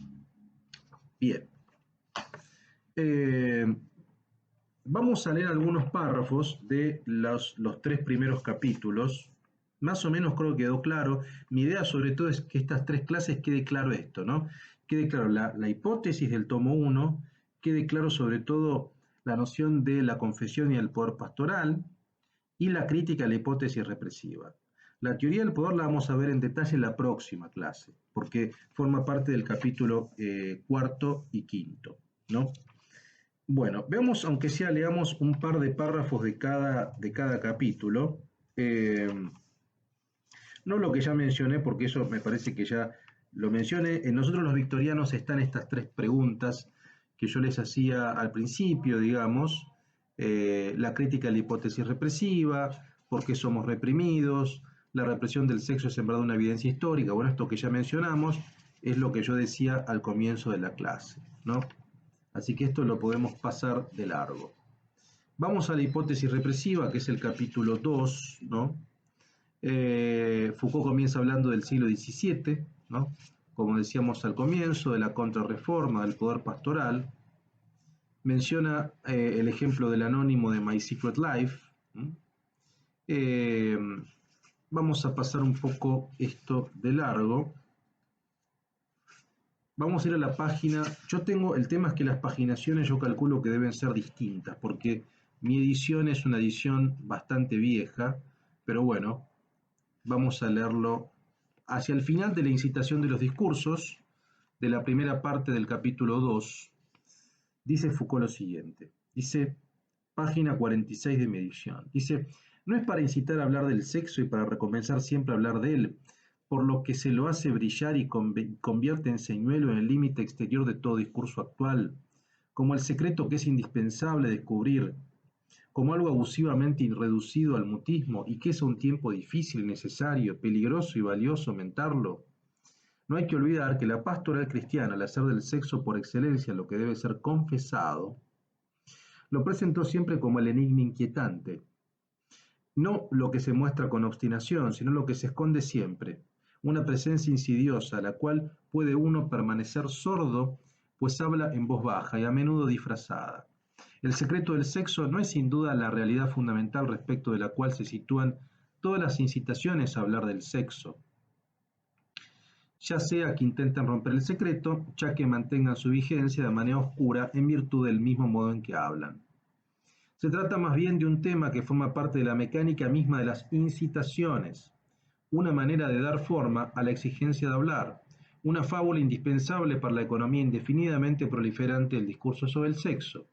Bien. Vamos a leer algunos párrafos de los 3 primeros capítulos. Más o menos creo que quedó claro. Mi idea sobre todo es que estas 3 clases quede claro esto, ¿no? Quede claro la hipótesis del tomo 1, quede claro sobre todo la noción de la confesión y el poder pastoral y la crítica a la hipótesis represiva. La teoría del poder la vamos a ver en detalle en la próxima clase, porque forma parte del capítulo 4 y 5, ¿no? Bueno, veamos, aunque sea, leamos un par de párrafos de cada capítulo. No lo que ya mencioné, porque eso me parece que ya lo mencioné. En nosotros los victorianos están estas 3 preguntas que yo les hacía al principio, digamos. La crítica a la hipótesis represiva, por qué somos reprimidos, la represión del sexo es en verdad una evidencia histórica. Bueno, esto que ya mencionamos es lo que yo decía al comienzo de la clase, ¿no? Así que esto lo podemos pasar de largo. Vamos a la hipótesis represiva, que es el capítulo 2, ¿no? Foucault comienza hablando del siglo XVII, ¿no? Como decíamos al comienzo, de la contrarreforma, del poder pastoral. Menciona el ejemplo del anónimo de My Secret Life. Vamos a pasar un poco esto de largo. Vamos a ir a la página. El tema es que las paginaciones yo calculo que deben ser distintas, porque mi edición es una edición bastante vieja, pero bueno, vamos a leerlo hacia el final de la incitación de los discursos, de la primera parte del capítulo 2. Dice Foucault lo siguiente, dice, página 46 de mi edición, dice, no es para incitar a hablar del sexo y para recomenzar siempre a hablar de él, por lo que se lo hace brillar y convierte en señuelo en el límite exterior de todo discurso actual, como el secreto que es indispensable descubrir, como algo abusivamente irreducido al mutismo y que es a un tiempo difícil, necesario, peligroso y valioso mentarlo. No hay que olvidar que la pastoral cristiana, al hacer del sexo por excelencia lo que debe ser confesado, lo presentó siempre como el enigma inquietante, no lo que se muestra con obstinación, sino lo que se esconde siempre, una presencia insidiosa a la cual puede uno permanecer sordo, pues habla en voz baja y a menudo disfrazada. El secreto del sexo no es sin duda la realidad fundamental respecto de la cual se sitúan todas las incitaciones a hablar del sexo, ya sea que intenten romper el secreto, ya que mantengan su vigencia de manera oscura en virtud del mismo modo en que hablan. Se trata más bien de un tema que forma parte de la mecánica misma de las incitaciones, una manera de dar forma a la exigencia de hablar, una fábula indispensable para la economía indefinidamente proliferante del discurso sobre el sexo.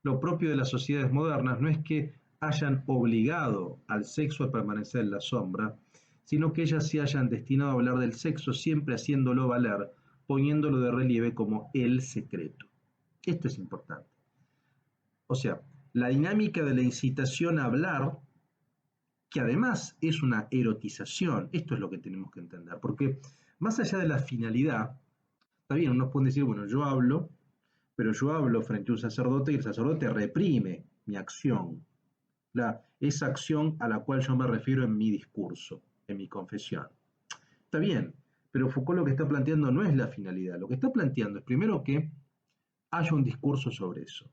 Lo propio de las sociedades modernas no es que hayan obligado al sexo a permanecer en la sombra, sino que ellas se hayan destinado a hablar del sexo siempre haciéndolo valer, poniéndolo de relieve como el secreto. Esto es importante. O sea, la dinámica de la incitación a hablar, que además es una erotización, esto es lo que tenemos que entender, porque más allá de la finalidad, está bien, uno puede decir, bueno, yo hablo, pero yo hablo frente a un sacerdote y el sacerdote reprime mi acción, esa acción a la cual yo me refiero en mi discurso, en mi confesión. Está bien, pero Foucault lo que está planteando no es la finalidad, lo que está planteando es primero que haya un discurso sobre eso,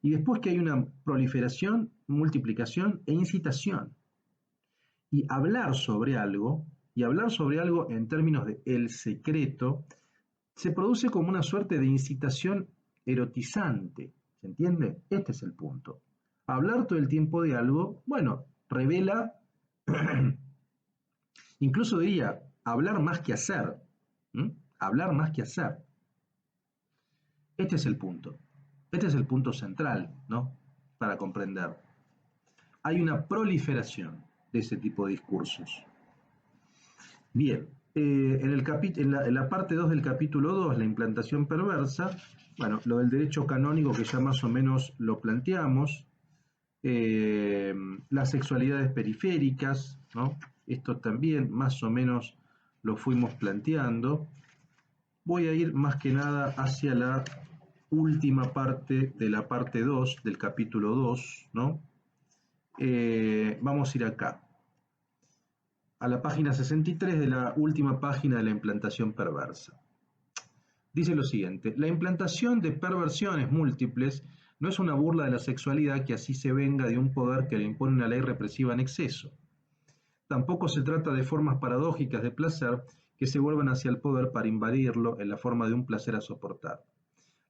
y después que hay una proliferación, multiplicación e incitación. Y hablar sobre algo en términos de el secreto, se produce como una suerte de incitación erotizante. ¿Se entiende? Este es el punto. Hablar todo el tiempo de algo, bueno, revela, incluso diría, hablar más que hacer. ¿Mm? Hablar más que hacer. Este es el punto. Este es el punto central, ¿no? Para comprender. Hay una proliferación de ese tipo de discursos. Bien, en la parte 2 del capítulo 2, la implantación perversa, bueno, lo del derecho canónico que ya más o menos lo planteamos, las sexualidades periféricas, ¿no? Esto también más o menos lo fuimos planteando. Voy a ir más que nada hacia la última parte de la parte 2 del capítulo 2, ¿no? Vamos a ir acá, a la página 63 de la última página de la implantación perversa. Dice lo siguiente, la implantación de perversiones múltiples no es una burla de la sexualidad que así se venga de un poder que le impone una ley represiva en exceso. Tampoco se trata de formas paradójicas de placer que se vuelvan hacia el poder para invadirlo en la forma de un placer a soportar.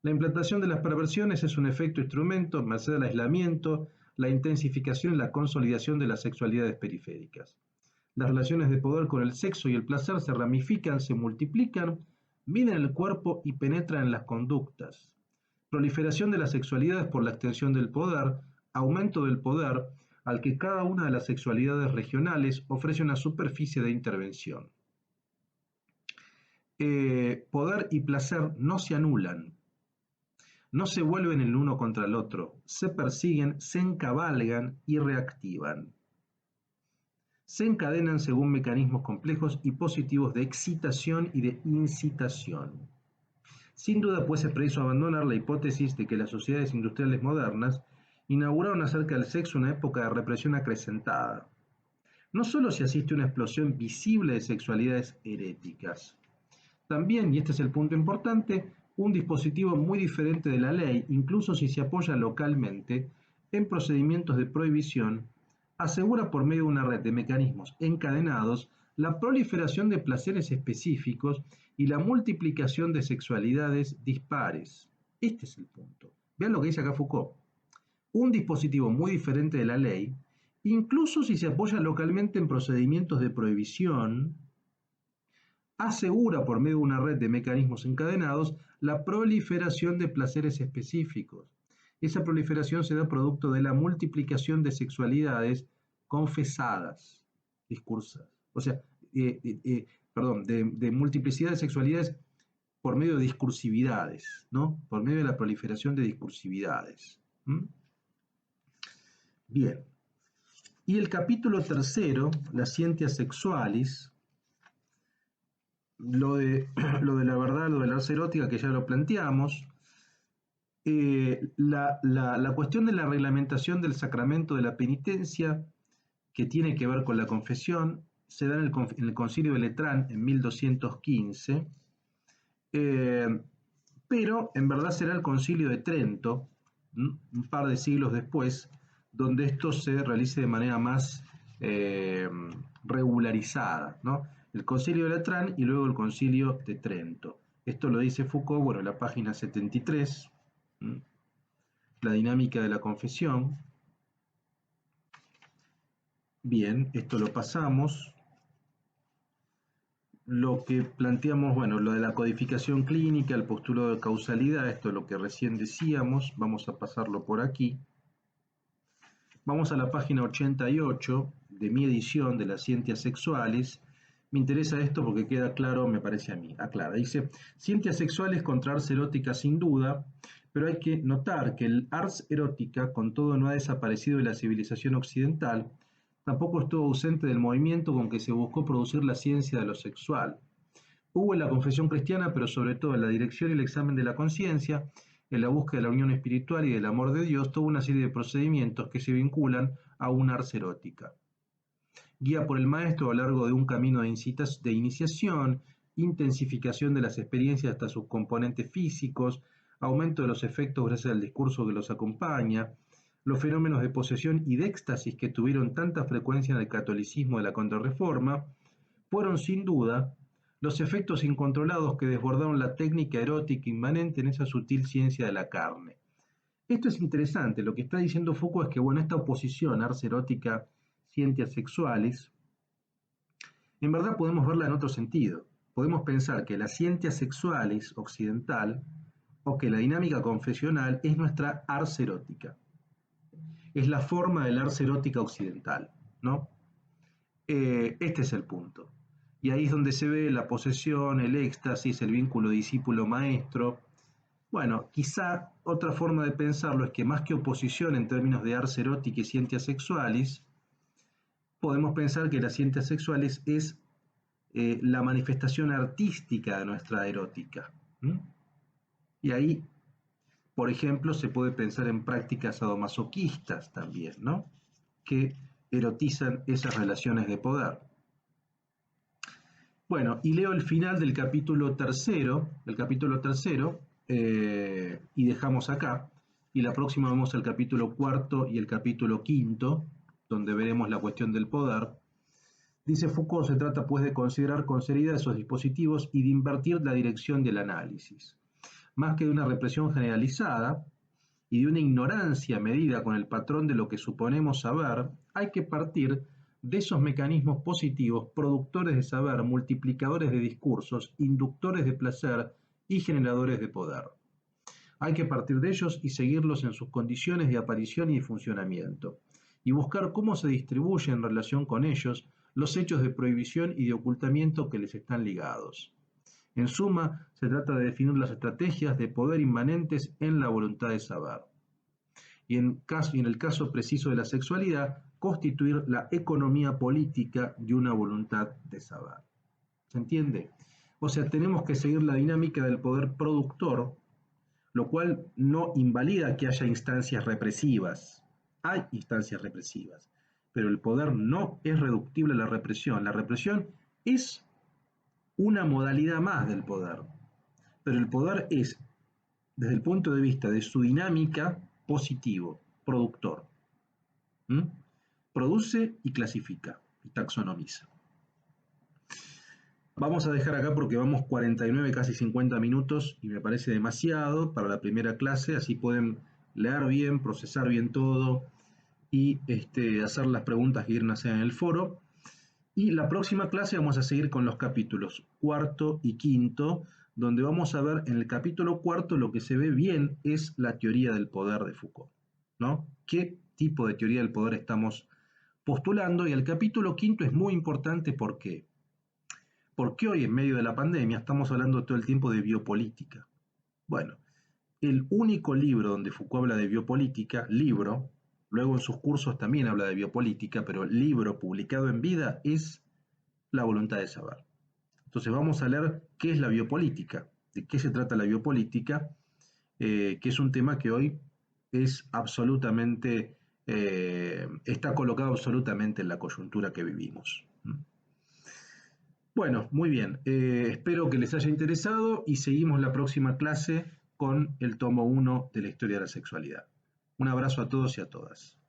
La implantación de las perversiones es un efecto instrumento, merced al aislamiento, la intensificación y la consolidación de las sexualidades periféricas. Las relaciones de poder con el sexo y el placer se ramifican, se multiplican, miden el cuerpo y penetran en las conductas. Proliferación de las sexualidades por la extensión del poder, aumento del poder, al que cada una de las sexualidades regionales ofrece una superficie de intervención. Poder y placer no se anulan, no se vuelven el uno contra el otro, se persiguen, se encabalgan y reactivan. Se encadenan según mecanismos complejos y positivos de excitación y de incitación. Sin duda, pues, es preciso abandonar la hipótesis de que las sociedades industriales modernas inauguraron acerca del sexo una época de represión acrecentada. No solo se asiste a una explosión visible de sexualidades heréticas, también, y este es el punto importante, un dispositivo muy diferente de la ley, incluso si se apoya localmente en procedimientos de prohibición, asegura por medio de una red de mecanismos encadenados la proliferación de placeres específicos y la multiplicación de sexualidades dispares. Este es el punto. Vean lo que dice acá Foucault. Un dispositivo muy diferente de la ley, incluso si se apoya localmente en procedimientos de prohibición, asegura por medio de una red de mecanismos encadenados la proliferación de placeres específicos. Esa proliferación se da producto de la multiplicación de sexualidades confesadas, discursadas. O sea, de multiplicidad de sexualidades por medio de discursividades, ¿no? Por medio de la proliferación de discursividades. ¿Mm? Bien. Y el capítulo tercero, las ciencias sexuales, lo de la verdad, lo de la ars erótica, que ya lo planteamos, la cuestión de la reglamentación del sacramento de la penitencia, que tiene que ver con la confesión, se da en el Concilio de Letrán en 1215, pero en verdad será el Concilio de Trento, un par de siglos después, donde esto se realice de manera más regularizada, ¿no? El Concilio de Letrán y luego el Concilio de Trento. Esto lo dice Foucault, bueno, en la página 73, la dinámica de la confesión. Bien, esto lo pasamos. Lo que planteamos, bueno, lo de la codificación clínica, el postulado de causalidad, esto es lo que recién decíamos, vamos a pasarlo por aquí. Vamos a la página 88 de mi edición de las ciencias sexuales. Me interesa esto porque queda claro, me parece a mí. Aclara, dice, ciencias sexuales contra ars erótica sin duda, pero hay que notar que el ars erótica, con todo, no ha desaparecido de la civilización occidental, tampoco estuvo ausente del movimiento con que se buscó producir la ciencia de lo sexual. Hubo en la confesión cristiana, pero sobre todo en la dirección y el examen de la conciencia, en la búsqueda de la unión espiritual y del amor de Dios, toda una serie de procedimientos que se vinculan a una ars erótica. Guía por el maestro a lo largo de un camino de iniciación, intensificación de las experiencias hasta sus componentes físicos, aumento de los efectos gracias al discurso que los acompaña, los fenómenos de posesión y de éxtasis que tuvieron tanta frecuencia en el catolicismo de la Contrarreforma, fueron sin duda los efectos incontrolados que desbordaron la técnica erótica inmanente en esa sutil ciencia de la carne. Esto es interesante, lo que está diciendo Foucault es que, bueno, esta oposición ars erótica, ciencias sexuales, en verdad podemos verla en otro sentido. Podemos pensar que las ciencias sexuales occidental o que la dinámica confesional es nuestra ars erótica. Es la forma del ars erótica occidental, ¿no? Este es el punto. Y ahí es donde se ve la posesión, el éxtasis, el vínculo discípulo-maestro. Bueno, quizá otra forma de pensarlo es que más que oposición en términos de ars erótica y ciencias sexuales, podemos pensar que las ciencias sexuales es la manifestación artística de nuestra erótica. Y ahí, por ejemplo, se puede pensar en prácticas sadomasoquistas también, ¿no? Que erotizan esas relaciones de poder. Bueno, y leo el final del capítulo tercero, y dejamos acá. Y la próxima vemos el capítulo cuarto y el capítulo quinto, donde veremos la cuestión del poder. Dice Foucault, se trata pues de considerar con seriedad esos dispositivos y de invertir la dirección del análisis. Más que de una represión generalizada y de una ignorancia medida con el patrón de lo que suponemos saber, hay que partir de esos mecanismos positivos, productores de saber, multiplicadores de discursos, inductores de placer y generadores de poder. Hay que partir de ellos y seguirlos en sus condiciones de aparición y de funcionamiento, y buscar cómo se distribuyen en relación con ellos los hechos de prohibición y de ocultamiento que les están ligados. En suma, se trata de definir las estrategias de poder inmanentes en la voluntad de saber. Y en el caso preciso de la sexualidad, constituir la economía política de una voluntad de saber. ¿Se entiende? O sea, tenemos que seguir la dinámica del poder productor, lo cual no invalida que haya instancias represivas. Hay instancias represivas, pero el poder no es reductible a la represión. La represión es una modalidad más del poder, pero el poder es, desde el punto de vista de su dinámica, positivo, productor. Produce y clasifica y taxonomiza. Vamos a dejar acá porque vamos 49, casi 50 minutos y me parece demasiado para la primera clase, así pueden leer bien, procesar bien todo y hacer las preguntas que Irna sea en el foro. Y la próxima clase vamos a seguir con los capítulos cuarto y quinto, donde vamos a ver en el capítulo cuarto lo que se ve bien es la teoría del poder de Foucault, ¿no? ¿Qué tipo de teoría del poder estamos postulando? Y el capítulo quinto es muy importante porque porque hoy en medio de la pandemia estamos hablando todo el tiempo de biopolítica. Bueno, el único libro donde Foucault habla de biopolítica, libro, luego en sus cursos también habla de biopolítica, pero el libro publicado en vida es La voluntad de saber. Entonces vamos a leer qué es la biopolítica, de qué se trata la biopolítica, que es un tema que hoy es absolutamente, está colocado absolutamente en la coyuntura que vivimos. Bueno, muy bien. Espero que les haya interesado y seguimos la próxima clase con el tomo 1 de la historia de la sexualidad. Un abrazo a todos y a todas.